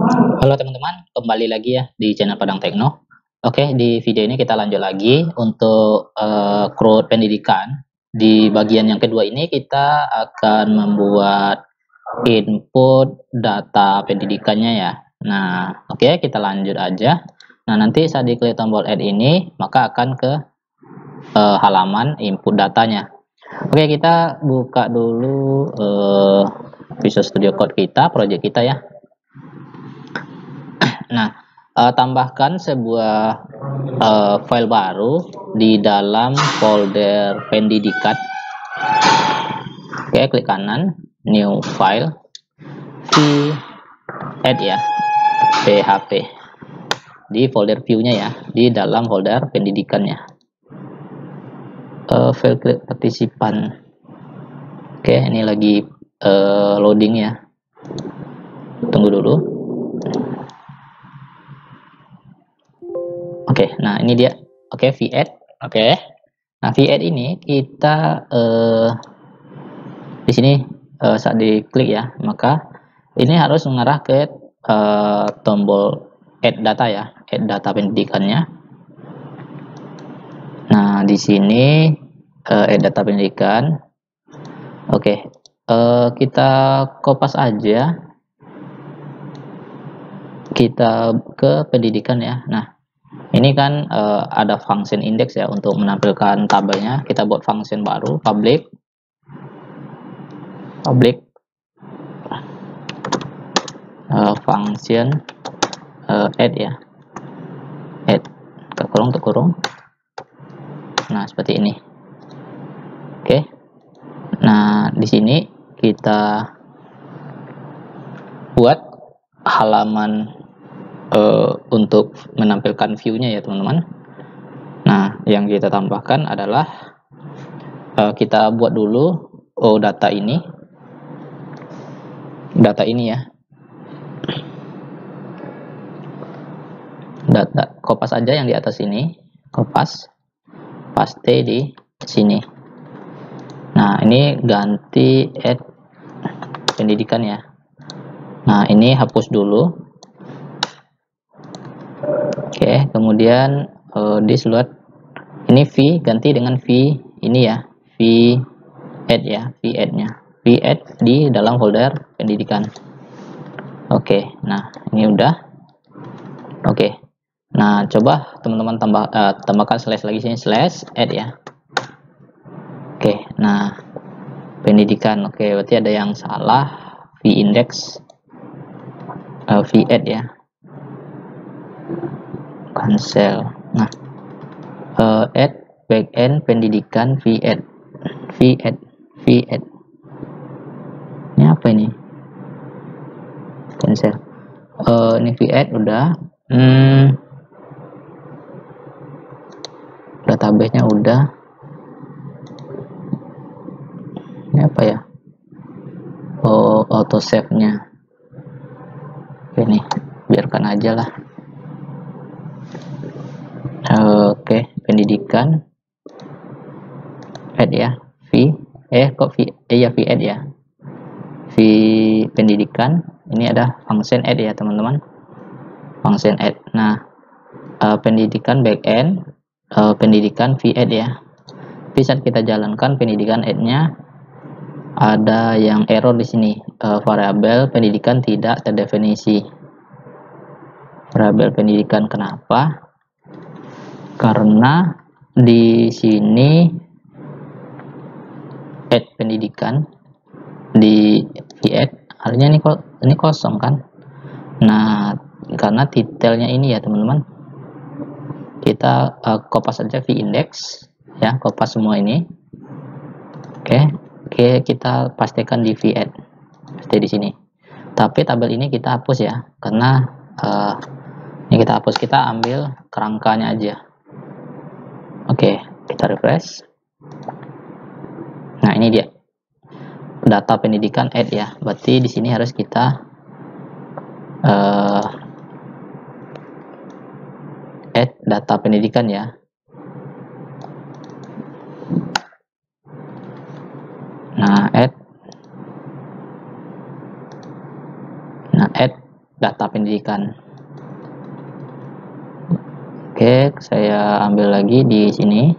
Halo teman-teman, kembali lagi ya di channel Padang Tekno. Oke, di video ini kita lanjut lagi untuk CRUD pendidikan. Di bagian yang kedua ini kita akan membuat input data pendidikannya ya. Nah, oke, kita lanjut aja. Nah, nanti saat diklik tombol add ini, maka akan ke halaman input datanya. Oke, kita buka dulu Visual Studio Code kita, project kita ya. Nah, tambahkan sebuah file baru di dalam folder pendidikan. Oke, klik kanan, new file, add ya, php di folder view-nya ya, di dalam folder pendidikannya. File klik partisipan. Oke, ini lagi loading ya. Tunggu dulu. Oke, nah ini dia. Oke, v-add. Oke. Nah, v-add ini kita di sini saat diklik ya, maka ini harus mengarah ke tombol add data ya, add data pendidikannya. Nah, di sini add data pendidikan. Oke, kita kopas aja. Kita ke pendidikan ya. Nah, ini kan ada function index ya untuk menampilkan tabelnya. Kita buat function baru, public function add ya, add kurung. Nah, seperti ini. Oke. Nah, di sini kita buat halaman untuk menampilkan view-nya ya, teman-teman. Nah, yang kita tambahkan adalah kita buat dulu data ini ya. Data kopas aja yang di atas ini, kopas, paste di sini. Nah, ini ganti add pendidikan ya. Nah, ini hapus dulu. Oke, kemudian di slot ini v ganti dengan v ini ya, v add ya, v add-nya, v add di dalam folder pendidikan. Oke, nah ini udah. Oke, nah coba teman-teman tambahkan slash lagi sini, slash add ya. Oke, nah pendidikan. Oke, berarti ada yang salah, v index, v add ya, cancel. Nah, add backend pendidikan v add. Ini apa ini? Cancel. Ini v add udah. Database-nya udah. Ini apa ya? Auto save-nya. Ini biarkan aja lah. Oke, pendidikan add ya, v add ya, v pendidikan. Ini ada function add ya, teman-teman, function add. Nah, pendidikan backend pendidikan v add ya. Tapi saat kita jalankan pendidikan add-nya ada yang error di sini, variabel pendidikan tidak terdefinisi. Variabel pendidikan kenapa? Karena di sini add pendidikan di v-add artinya ini kosong kan. Nah, karena detailnya ini ya, teman-teman, kita kopas saja v index ya, kopas semua ini. Oke, kita pastikan di v-add seperti di sini. Tapi tabel ini kita hapus ya, karena ini kita hapus, kita ambil kerangkanya aja. Oke, kita refresh. Nah, ini dia data pendidikan add ya. Berarti di sini harus kita add data pendidikan ya. Nah, add data pendidikan. Oke, saya ambil lagi di sini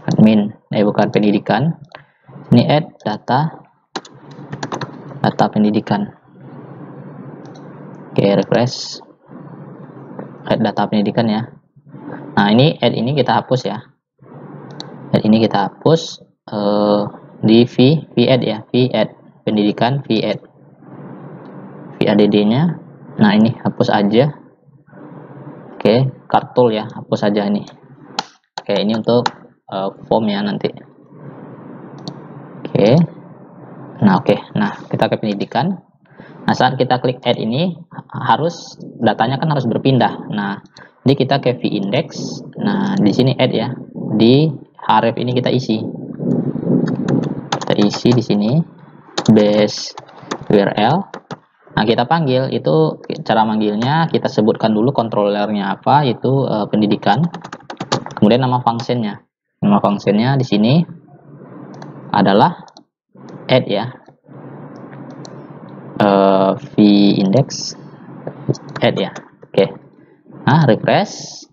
admin, bukan pendidikan. Ini add data pendidikan. Oke, refresh, add data pendidikan ya. Nah, ini add ini kita hapus ya. Add ini kita hapus di v-add ya, v-add pendidikan, v-add v-add-nya. Nah, ini hapus aja. Oke, kartul ya, hapus aja ini. Oke, ini untuk form ya nanti. Oke. Nah, kita ke pendidikan. Nah, saat kita klik add ini harus datanya kan harus berpindah. Nah, jadi kita ke v-index. Nah, di sini add ya. Di href ini kita isi. Kita isi di sini base URL. Nah, kita panggil, itu cara manggilnya kita sebutkan dulu kontrolernya apa, itu pendidikan. Kemudian nama functionnya. Nama functionnya di sini adalah add ya. V-index add ya. Oke. Nah, refresh.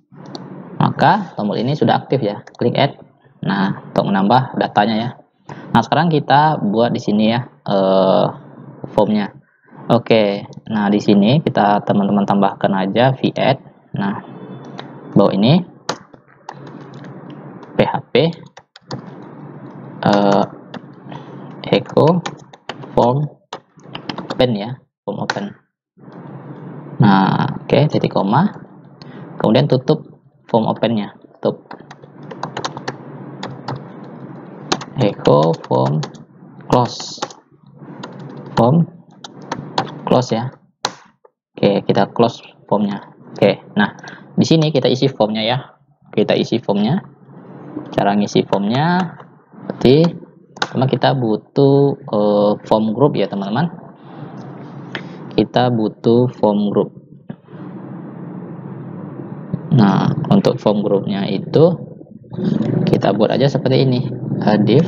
Maka tombol ini sudah aktif ya. Klik add. Nah, untuk menambah datanya ya. Nah, sekarang kita buat di sini ya formnya. Oke, nah di sini kita teman-teman tambahkan aja v-add. Nah, bawah ini php echo form open ya, form open. Nah, oke, titik koma. Kemudian tutup form opennya, tutup. Echo form close, form close ya. Oke, kita close formnya. Oke, nah di sini kita isi formnya ya. Kita isi formnya. Cara ngisi formnya seperti pertama kita butuh form group ya teman-teman. Kita butuh form group. Nah, untuk form groupnya itu kita buat aja seperti ini. Div.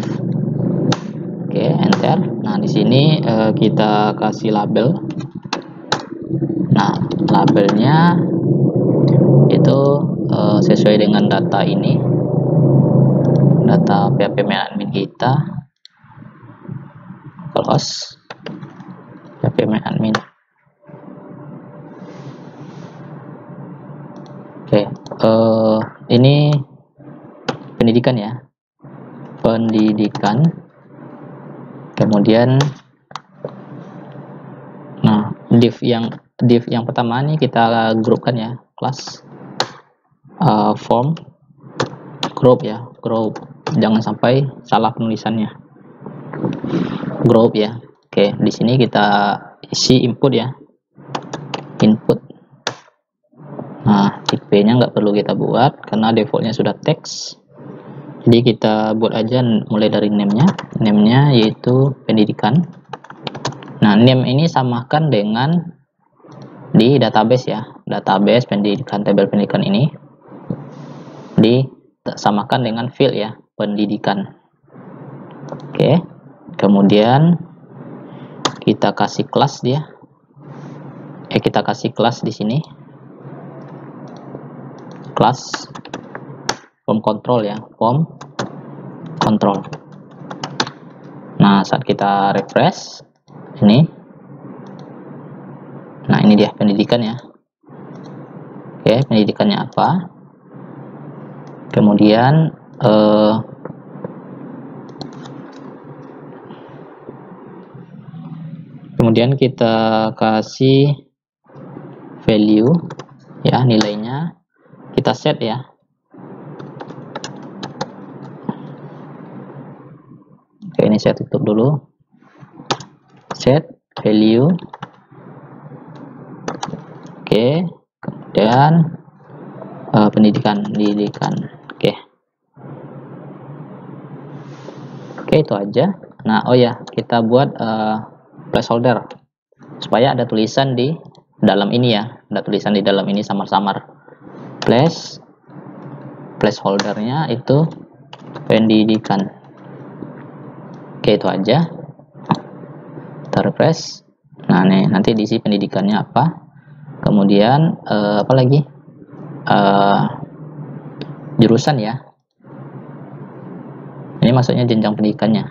Oke, enter. Nah, di sini kita kasih label. Nah, labelnya itu sesuai dengan data ini, data PHP admin kita. Close PHP admin. Oke, ini pendidikan ya, pendidikan. Kemudian, nah div yang pertama nih kita grupkan ya, kelas form group ya, group. Jangan sampai salah penulisannya. Group ya. Oke, di sini kita isi input ya, input. Nah, tipe-nya nggak perlu kita buat karena defaultnya sudah teks. Jadi kita buat aja mulai dari name-nya yaitu pendidikan. Nah, name ini samakan dengan di database ya, database pendidikan, tabel pendidikan ini disamakan dengan field ya, pendidikan. Oke, kemudian kita kasih kelas dia, kita kasih kelas di sini, kelas form control ya, form control. Nah, saat kita refresh ini, nah ini dia pendidikan ya. Oke, pendidikannya apa? Kemudian kita kasih value ya, nilainya kita set ya. Oke, ini saya tutup dulu. Set value. Oke, kemudian pendidikan. Oke, itu aja. Nah, oh ya, kita buat placeholder supaya ada tulisan di dalam ini ya, ada tulisan di dalam ini samar-samar. Placeholdernya itu pendidikan. Oke, itu aja. Kita refresh. Nah, nih nanti diisi pendidikannya apa, kemudian apa lagi, jurusan ya, ini maksudnya jenjang pendidikannya,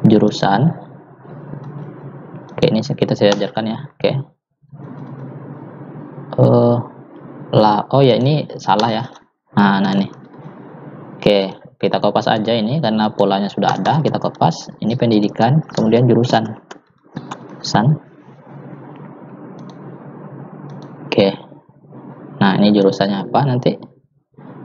jurusan. Oke, ini kita saya ajarkan ya. Oke, oh ya, ini salah ya. Nah nih, oke, kita kopas aja ini karena polanya sudah ada, kita kopas. Ini pendidikan, kemudian jurusan. Oke, nah ini jurusannya apa nanti.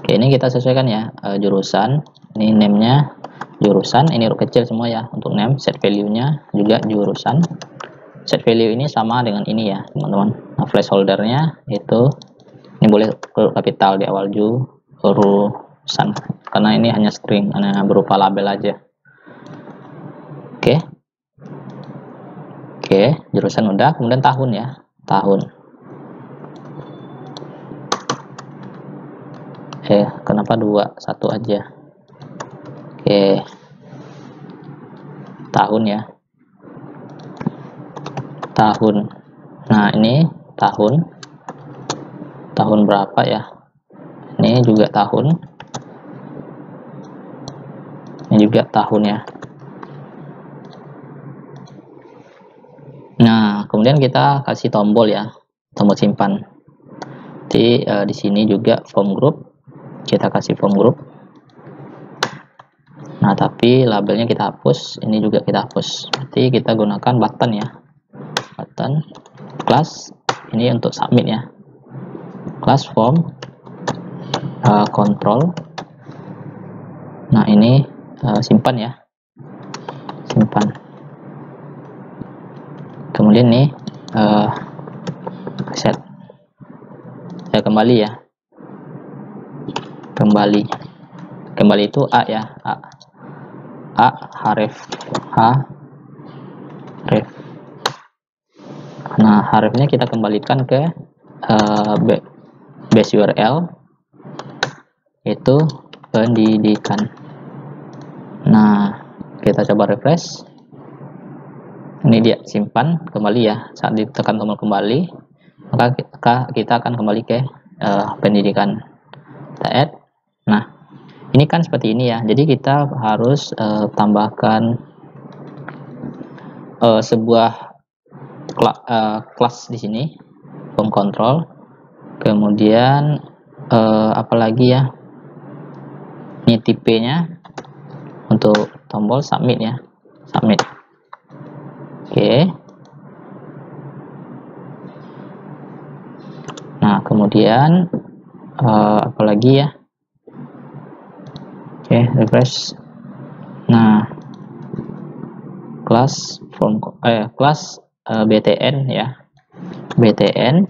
Oke, ini kita sesuaikan ya, jurusan. Ini name-nya jurusan, ini huruf kecil semua ya untuk name. Set value-nya juga jurusan. Set value ini sama dengan ini ya teman-teman. Nah, placeholder-nya itu ini boleh huruf kapital di awal jurusan, karena ini hanya string, hanya berupa label aja. Oke. Oke, jurusan udah, kemudian tahun ya, tahun. Kenapa 2? 1 aja. Oke. Tahun ya. Tahun. Nah, ini tahun. Tahun berapa ya? Ini juga tahun. Ini juga tahun ya. Nah, kemudian kita kasih tombol ya, tombol simpan. Jadi di sini juga form group, kita kasih form group. Nah, tapi labelnya kita hapus, ini juga kita hapus. Berarti kita gunakan button ya, button class ini untuk submit ya, class form control. Nah, ini simpan ya, simpan. Kemudian nih set, saya kembali ya, kembali itu A ya, A href href. Nah, hrefnya kita kembalikan ke base URL, itu pendidikan. Nah, kita coba refresh. Ini dia simpan kembali ya. Saat ditekan tombol kembali, maka kita akan kembali ke pendidikan. Kita add. Nah, ini kan seperti ini ya. Jadi kita harus tambahkan sebuah kelas di sini, form control. Kemudian apalagi ya? Ini tipenya untuk tombol submit ya, submit. Oke. Nah, kemudian apalagi ya? Oke, refresh. Nah, kelas form kelas btn ya, btn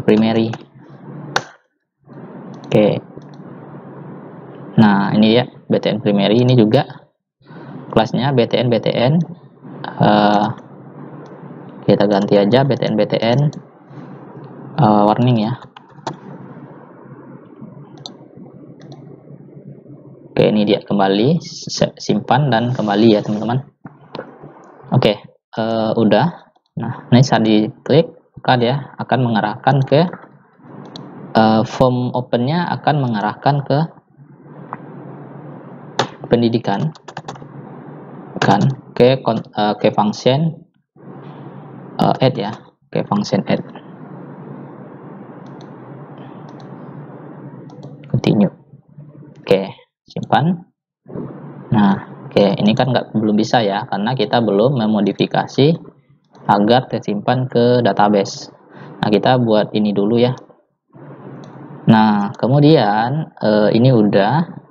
primary. Oke. Nah, ini ya btn primary, ini juga kelasnya btn kita ganti aja btn warning ya. Oke, ini dia kembali, simpan dan kembali ya teman-teman. Oke, udah. Nah, ini saat diklik maka dia akan mengarahkan ke form opennya, akan mengarahkan ke pendidikan, kan ke function add ya, ke function add. Continue. Oke, simpan. Nah, oke, ini kan belum bisa ya, karena kita belum memodifikasi agar tersimpan ke database. Nah, kita buat ini dulu ya. Nah, kemudian ini udah.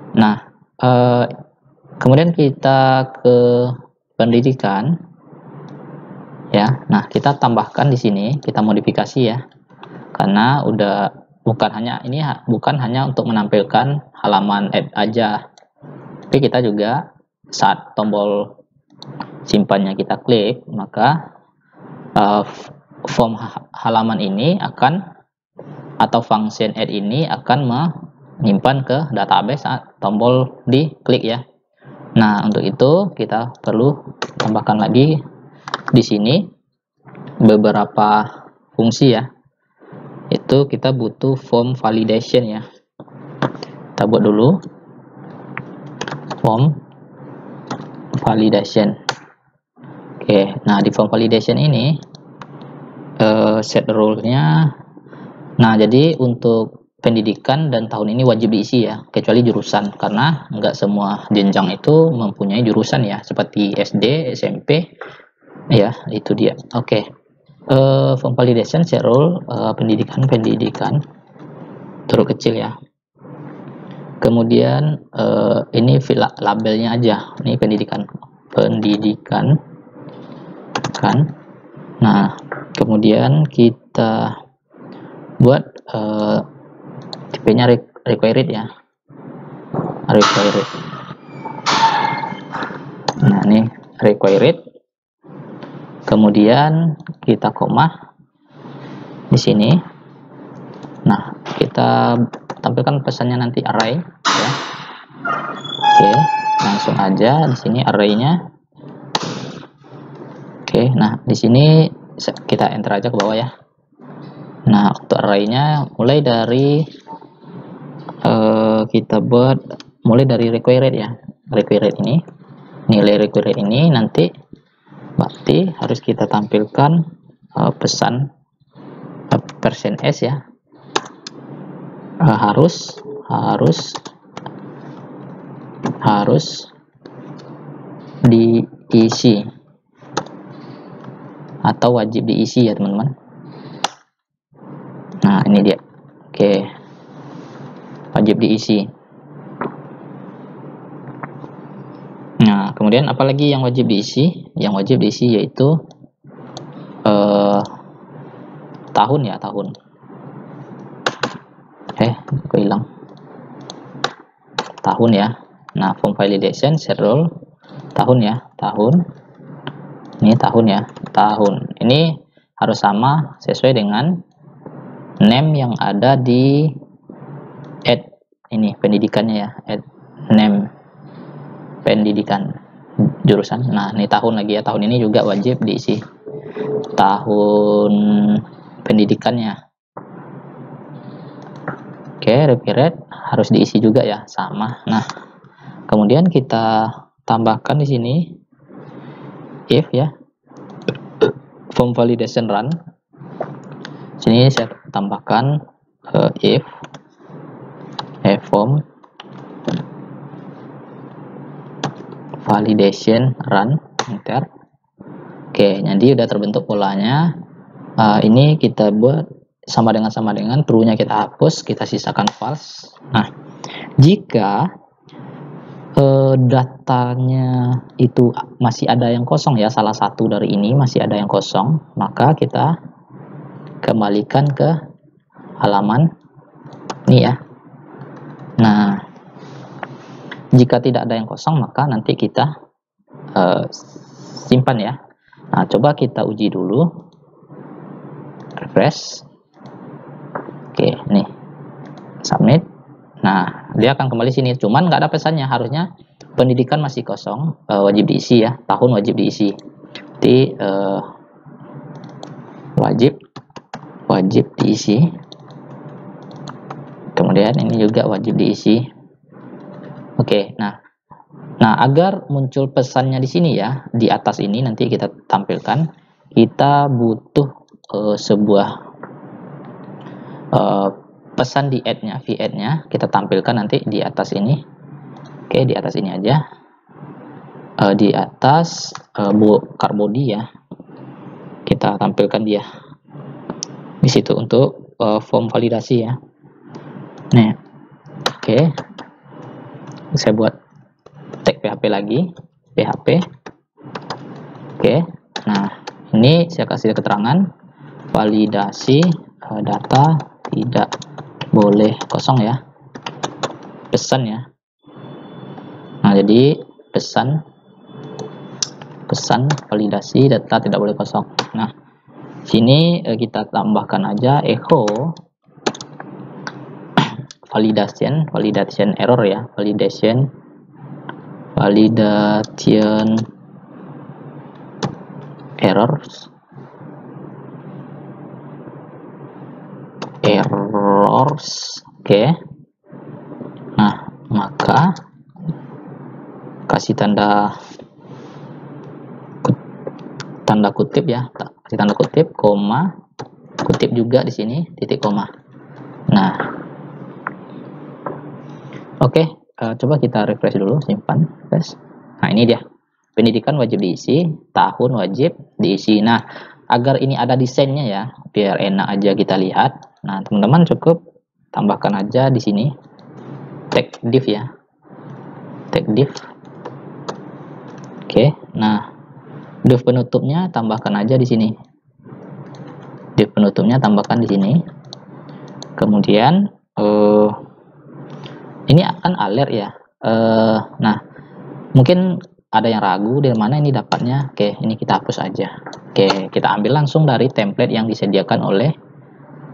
Nah, kemudian kita ke pendidikan ya. Nah, kita tambahkan di sini, kita modifikasi ya, karena udah bukan hanya untuk menampilkan halaman add aja, tapi kita juga saat tombol simpannya kita klik, maka form halaman ini akan, atau function add ini akan menyimpan ke database saat tombol diklik ya. Nah, untuk itu kita perlu tambahkan lagi di sini beberapa fungsi ya. Itu kita butuh form validation ya. Kita buat dulu form validation. Oke, nah di form validation ini set rule-nya. Nah, jadi untuk pendidikan dan tahun ini wajib diisi ya, kecuali jurusan, karena nggak semua jenjang itu mempunyai jurusan ya, seperti SD, SMP, ya itu dia. Oke, form validation set rule pendidikan huruf kecil ya. Kemudian ini labelnya aja, ini pendidikan kan. Nah, kemudian kita buat tipenya required ya, required. Nah, ini required. Kemudian kita koma di sini. Nah, kita tampilkan pesannya nanti array ya. Oke, langsung aja di sini array-nya. Oke, nah di sini kita enter aja ke bawah ya. Nah, untuk array-nya mulai dari kita buat mulai dari required ya. Required ini, nilai required ini nanti berarti harus kita tampilkan pesan %s ya. Harus diisi atau wajib diisi ya teman-teman. Nah, ini dia. Oke, wajib diisi. Nah, kemudian apalagi yang wajib diisi? Yang wajib diisi yaitu tahun ya, tahun. Kok hilang? Tahun ya. Nah, form validation set rule tahun ya, tahun. Ini tahun ya, tahun. Ini harus sama sesuai dengan name yang ada di add ini pendidikannya ya, add name pendidikan jurusan. Nah, ini tahun lagi ya, tahun ini juga wajib diisi tahun pendidikannya. Oke, required harus diisi juga ya, sama. Nah, kemudian kita tambahkan di sini if ya, form validation run. Sini saya tambahkan if form validation run, enter. Oke, jadi udah terbentuk polanya. Ini kita buat sama dengan true-nya kita hapus, kita sisakan false. Nah, jika datanya itu masih ada yang kosong ya, salah satu dari ini masih ada yang kosong, maka kita kembalikan ke halaman ini ya. Nah, jika tidak ada yang kosong, maka nanti kita simpan ya. Nah, coba kita uji dulu, refresh. Oke, nih submit. Nah, dia akan kembali sini, cuman nggak ada pesannya. Harusnya pendidikan masih kosong, wajib diisi ya, tahun wajib diisi. Jadi wajib diisi. Kemudian ini juga wajib diisi. Oke, nah agar muncul pesannya di sini ya, di atas ini nanti kita tampilkan. Kita butuh sebuah pesan di add-nya, v-add-nya kita tampilkan nanti di atas ini. Oke, di atas ini aja, di atas card body ya, kita tampilkan dia di situ untuk form validasi ya. Nih, oke, saya buat tag PHP lagi, PHP. Oke, nah ini saya kasih keterangan validasi data tidak boleh kosong ya, pesan ya. Nah, jadi pesan validasi data tidak boleh kosong. Nah, sini kita tambahkan aja echo validation error ya, validation validation errors oke. Nah, maka kasih tanda kutip ya, kasih tanda kutip, koma, kutip juga di sini, titik koma. Nah, oke, coba kita refresh dulu, simpan, refresh. Nah, ini dia, pendidikan wajib diisi, tahun wajib diisi. Nah, agar ini ada desainnya ya, biar enak aja kita lihat. Nah, teman-teman cukup tambahkan aja di sini tag div ya, tag div. Oke, nah div penutupnya tambahkan aja di sini. Div penutupnya tambahkan di sini. Kemudian ini akan alert ya. Nah, mungkin ada yang ragu dari mana ini dapatnya. Oke, ini kita hapus aja. Oke, kita ambil langsung dari template yang disediakan oleh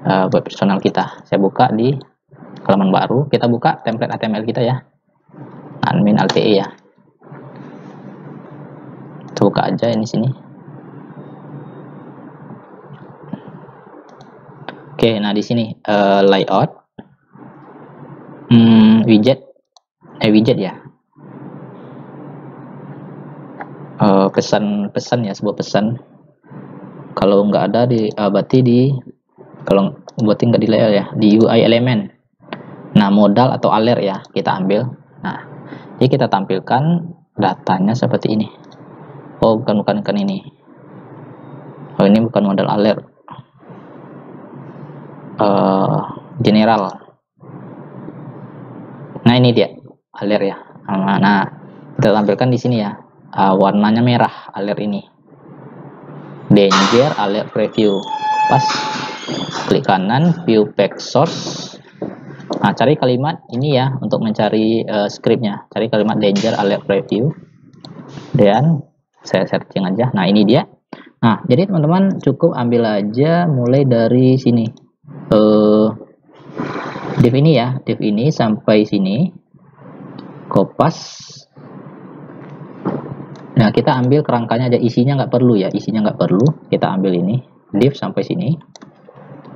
web personal kita. Saya buka di halaman baru. Kita buka template HTML kita ya. Admin LTE ya. Kita buka aja ini sini. Oke, nah di sini layout, widget ya. Pesan ya, sebuah pesan. Kalau nggak ada di berarti di, kalau buat nggak di layout ya, di UI element. Nah, modal atau alert ya kita ambil. Nah, jadi kita tampilkan datanya seperti ini. Oh, bukan ini. Oh, ini bukan modal alert. General. Nah, ini dia alert ya. Nah, kita tampilkan di sini ya. Warnanya merah alert ini. Danger alert preview. Pas klik kanan view page source. Nah, cari kalimat ini ya untuk mencari scriptnya. Cari kalimat danger alert preview. Dan saya searching aja. Nah, ini dia. Nah, jadi teman-teman cukup ambil aja mulai dari sini. Div ini ya, div ini sampai sini. Kopas. Nah, kita ambil kerangkanya aja, isinya nggak perlu ya, isinya nggak perlu. Kita ambil ini, div sampai sini.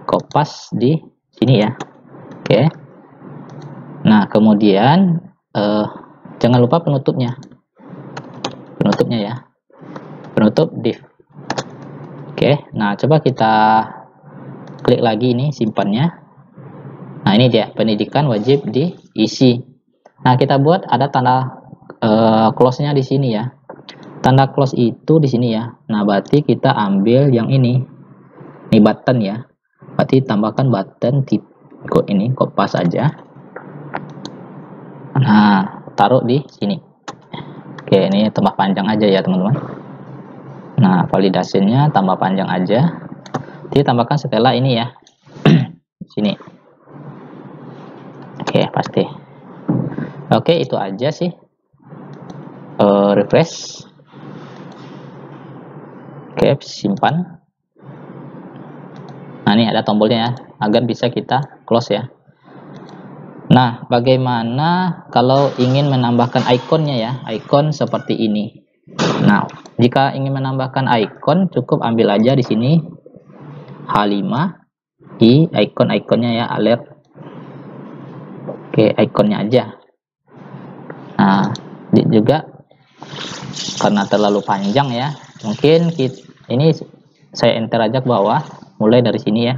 Kopas di sini ya. Oke. Nah, kemudian jangan lupa penutupnya. Penutupnya ya. Penutup div. Oke. Nah, coba kita klik lagi ini, simpannya. Nah, ini dia, pendidikan wajib diisi. Nah, kita buat ada tanda close-nya di sini ya. Tanda close itu di sini ya. Nah, berarti kita ambil yang ini. Ini button ya. Berarti tambahkan button tipe ini, kopas aja. Nah, taruh di sini. Oke, ini tambah panjang aja ya, teman-teman. Nah, validasinya tambah panjang aja. Ditambahkan setelah ini ya. Sini. Oke, pasti. Oke, itu aja sih. Refresh. Oke, simpan. Nah, ini ada tombolnya ya, agar bisa kita close ya. Nah, bagaimana kalau ingin menambahkan ikonnya ya, ikon seperti ini. Nah, jika ingin menambahkan ikon, cukup ambil aja di sini H5, ikon-ikonnya ya, alert. Oke, ikonnya aja. Nah, juga karena terlalu panjang ya, mungkin ini saya enter aja ke bawah, mulai dari sini ya.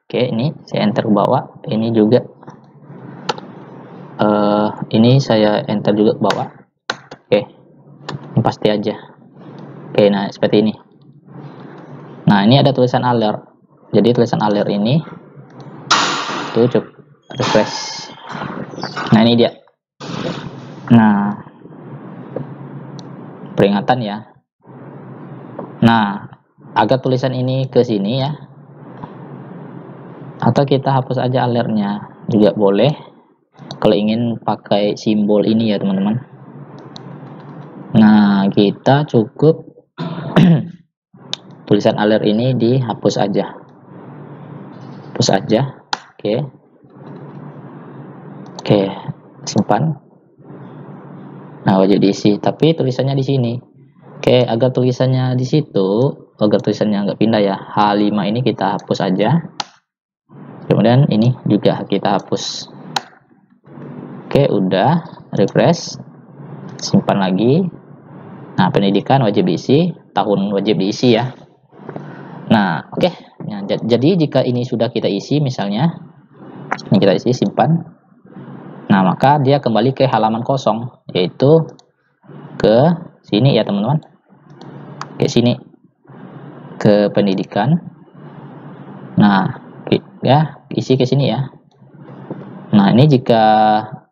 Oke, ini saya enter ke bawah, ini juga ini saya enter juga ke bawah. Oke, ini pasti aja. Oke, nah seperti ini. Nah, ini ada tulisan alert. Jadi tulisan alert ini tuh, coba refresh. Nah, ini dia. Nah, peringatan ya. Nah, agar tulisan ini ke sini ya, atau kita hapus aja alertnya juga boleh kalau ingin pakai simbol ini ya, teman-teman. Nah, kita cukup tulisan alert ini dihapus aja. Hapus aja. Oke, simpan. Nah, wajib diisi, tapi tulisannya di sini. Oke, agar tulisannya di situ, agar tulisannya nggak pindah ya, H5 ini kita hapus aja. Kemudian ini juga kita hapus. Oke, udah, refresh, simpan lagi. Nah, pendidikan wajib diisi, tahun wajib diisi ya. Nah, oke. Nah, jadi jika ini sudah kita isi, misalnya ini kita isi, simpan. Nah, maka dia kembali ke halaman kosong, yaitu ke sini ya teman-teman, ke sini, ke pendidikan. Nah, ya, isi ke sini ya. Nah, ini jika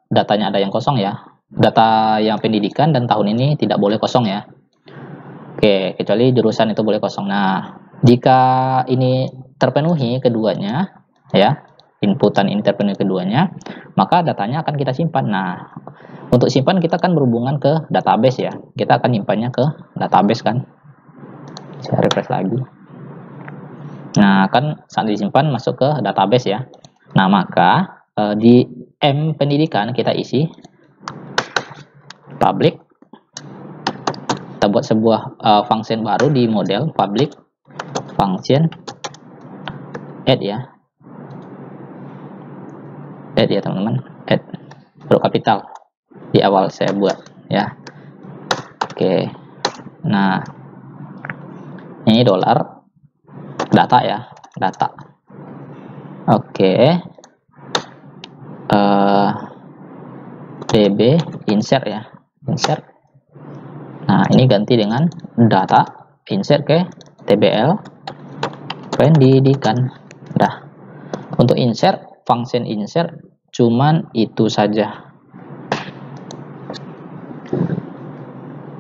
datanya ada yang kosong ya, data yang pendidikan dan tahun ini tidak boleh kosong ya. Oke, kecuali jurusan itu boleh kosong. Nah, jika ini terpenuhi keduanya ya, inputan ini terpenuhi keduanya, maka datanya akan kita simpan. Nah, untuk simpan kita kan berhubungan ke database ya, kita akan nyimpannya ke database kan. Saya refresh lagi. Nah, kan saat disimpan masuk ke database ya. Nah, maka di M pendidikan kita isi public. Kita buat sebuah function baru di model public function add ya. Add ya teman-teman, add huruf kapital di awal saya buat ya. Oke. Nah, ini dolar data ya, data. Oke. DB insert ya, insert. Nah, ini ganti dengan data, insert ke TBL pendidikan. Dah. Untuk insert, function insert cuman itu saja.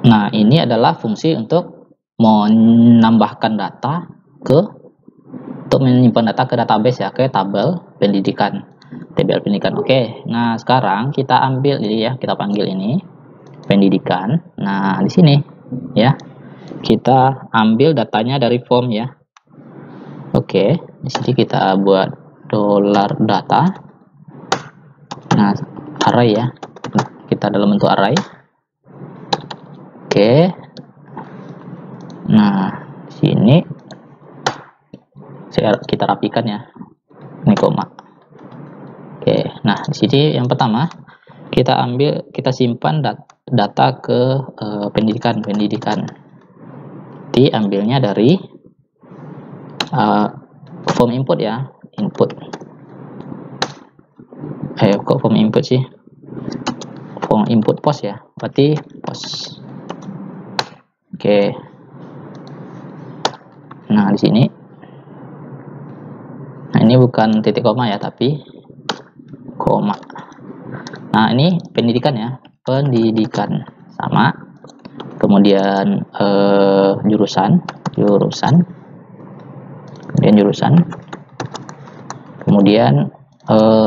Nah, ini adalah fungsi untuk menambahkan data untuk menyimpan data ke database ya, ke tabel pendidikan. TBL pendidikan. Oke. Nah, sekarang kita ambil ini ya, kita panggil ini pendidikan. Nah, di sini ya, kita ambil datanya dari form ya. Oke, di sini kita buat dolar data. Nah, array ya, kita dalam bentuk array. Oke. Nah, di sini kita rapikan ya, ini koma. Oke, nah di sini yang pertama kita ambil, kita simpan data ke pendidikan. Diambilnya dari form input ya, input. Kok form input sih? Form input post ya, berarti post. Oke. Nah di sini, nah ini bukan titik koma ya, tapi koma. Nah, ini pendidikan ya, pendidikan sama. Kemudian jurusan, kemudian jurusan, kemudian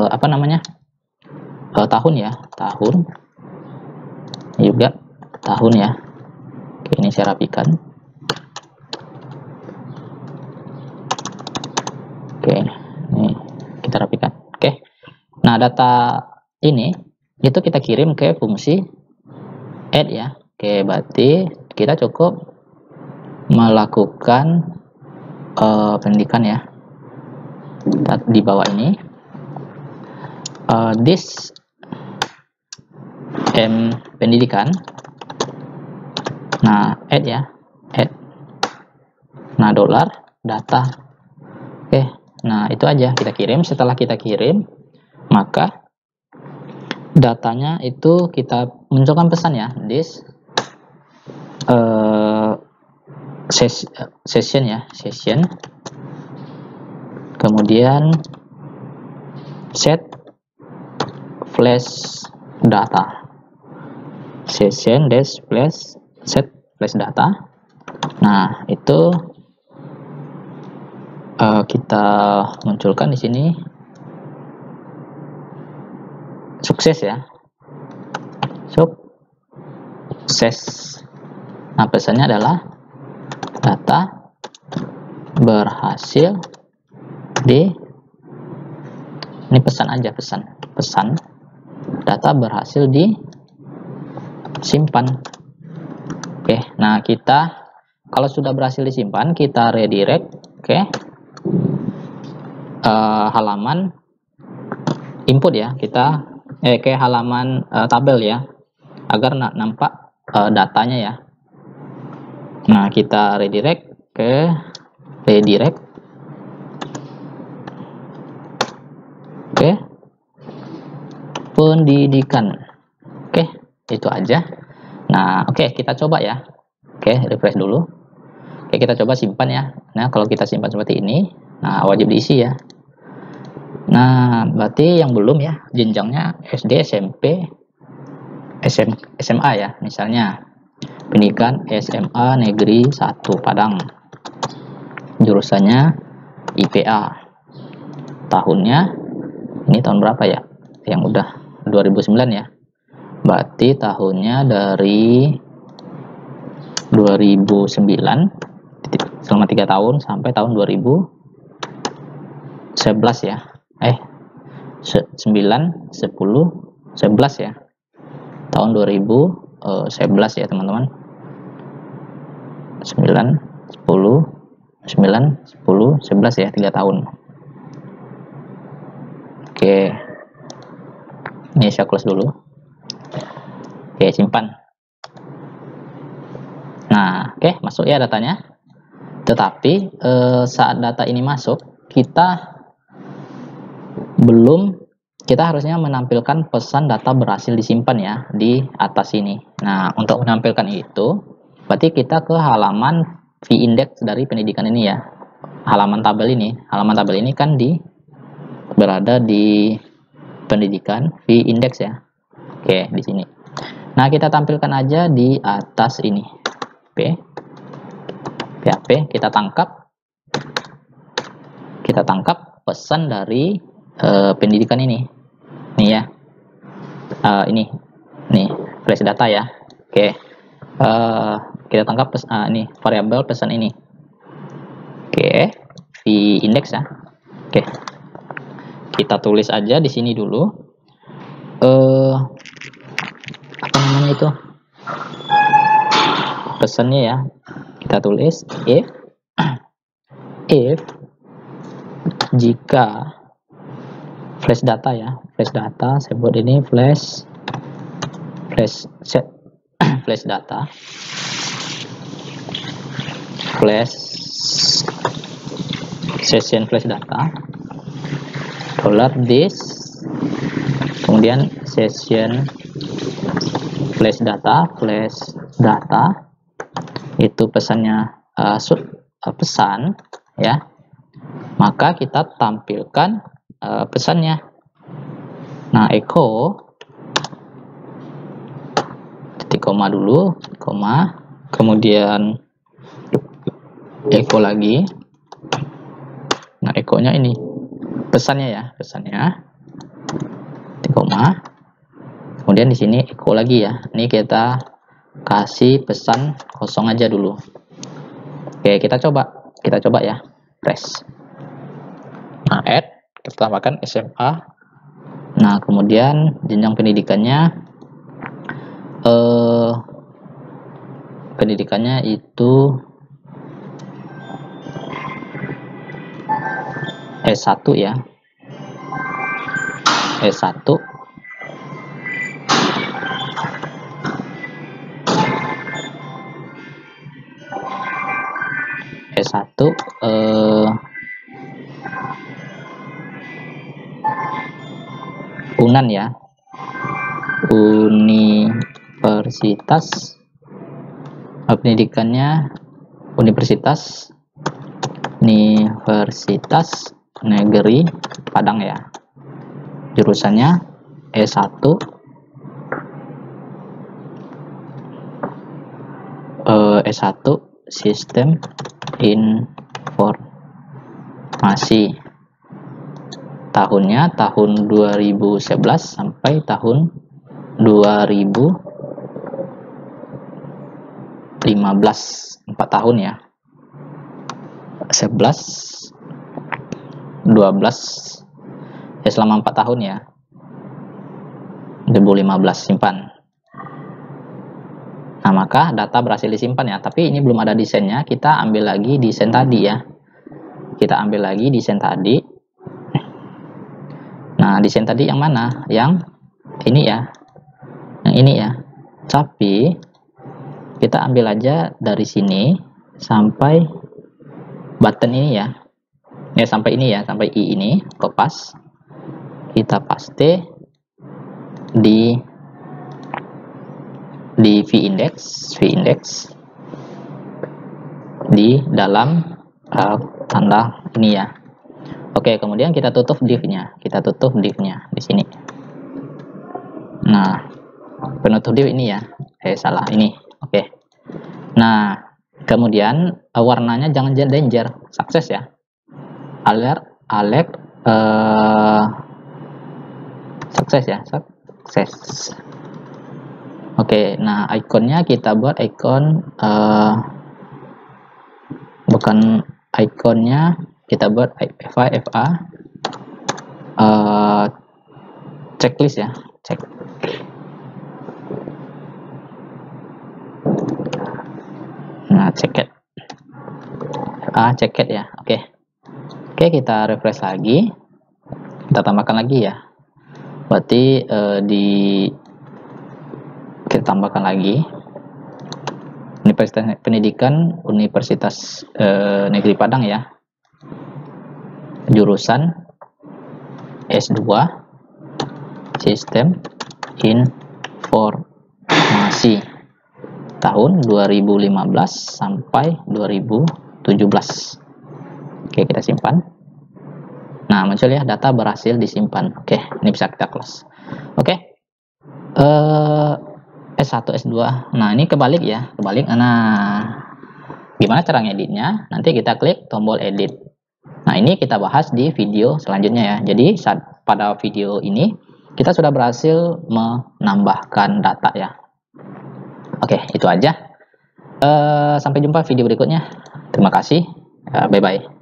apa namanya, tahun ya, tahun, ini juga tahun ya. Oke, ini saya rapikan. Oke, ini kita rapikan. Oke, nah data ini itu kita kirim ke fungsi add ya. Oke, berarti kita cukup melakukan pendidikan ya. Di bawah ini this M pendidikan. Nah, add ya, add. Nah, dolar data. Oke, nah itu aja kita kirim. Setelah kita kirim, maka datanya itu kita munculkan pesan ya, this session ya, session. Kemudian set flash data, session dash flash set flash data. Nah, itu kita munculkan di sini sukses ya, sukses. Nah, pesannya adalah data berhasil ini pesan aja, pesan data berhasil simpan. Oke, nah kita kalau sudah berhasil disimpan, kita redirect ke halaman input ya, kita ke halaman tabel ya, agar nampak datanya ya. Nah, kita redirect ke pendidikan. Oke, itu aja. Nah, oke, kita coba ya. Oke, refresh dulu. Oke, kita coba simpan ya. Nah, kalau kita simpan seperti ini, nah wajib diisi ya. Nah, berarti yang belum ya, jenjangnya SD, SMP, SMA ya. Misalnya, pendidikan SMA Negeri 1 Padang. Jurusannya IPA. Tahunnya, ini tahun berapa ya? Yang udah 2009 ya. Berarti tahunnya dari 2009 selama 3 tahun sampai tahun 2011 ya. 9, 10, 11 ya. Tahun 2011 ya, teman-teman. 9, 10, 11 ya, 3 tahun. Oke. Ini saya close dulu. Oke, simpan. Nah, oke, masuk ya datanya. Tetapi saat data ini masuk, kita harusnya menampilkan pesan data berhasil disimpan ya di atas ini. Nah, untuk menampilkan itu, berarti kita ke halaman v-index dari pendidikan ini ya. Halaman tabel ini kan berada di pendidikan v-index ya. Oke, di sini. Nah, kita tampilkan aja di atas ini. PHP, kita tangkap pesan dari pendidikan ini. Nih ya. Ini flash data ya. Oke. Kita tangkap ini variabel pesan ini. Oke, v-index ya. Oke. Kita tulis aja di sini dulu. Apa namanya itu? Pesannya ya. Kita tulis if jika flash data ya, saya buat ini flash data, session flash data $this, kemudian session flash data itu pesannya pesan ya, maka kita tampilkan pesannya. Nah, echo titik koma dulu, kemudian echo lagi. Nah, echo-nya ini pesannya ya, titik koma, kemudian di sini echo lagi ya. Ini kita kasih pesan kosong aja dulu. Oke, kita coba ya, press. Nah, add, kita tambahkan SMA. Nah, kemudian jenjang pendidikannya itu S1 ya. S1 UNAN ya, Universitas pendidikannya Universitas Negeri Padang ya, jurusannya S1 Sistem Informasi, tahunnya tahun 2011 sampai tahun 2015, 4 tahun ya, 11 12 ya, selama 4 tahun ya, 2015. Simpan. maka data berhasil disimpan ya. Tapi ini belum ada desainnya. Kita ambil lagi desain tadi ya. Kita ambil lagi desain tadi. Nah, desain tadi yang mana? Yang ini ya. Yang ini ya. Tapi kita ambil aja dari sini sampai button ini ya. Ya, sampai ini ya, sampai i ini, kopas. Kita paste di v-index di dalam tanda ini ya. Oke, kemudian kita tutup div-nya. Di sini. Nah, penutup div ini ya. Salah ini. Oke. Nah, kemudian warnanya jangan danger, sukses ya. Alert sukses ya, sukses. Oke, nah ikonnya kita buat ikon bukan ikonnya, kita buat FA checklist ya, cek. Nah, ceket ceket ya. Oke, kita refresh lagi, kita tambahkan lagi ya. Berarti kita tambahkan lagi Universitas Pendidikan Universitas Negeri Padang ya, jurusan S2 Sistem Informasi tahun 2015 sampai 2017. Oke, kita simpan. Nah, muncul ya, data berhasil disimpan. Oke, ini bisa kita close. Oke, S1, S2. Nah, ini kebalik ya, kebalik. Nah, gimana cara ngeditnya? Nanti kita klik tombol edit. Nah, ini kita bahas di video selanjutnya ya. Jadi, pada video ini kita sudah berhasil menambahkan data ya. Oke, itu aja. Sampai jumpa video berikutnya. Terima kasih. Bye-bye.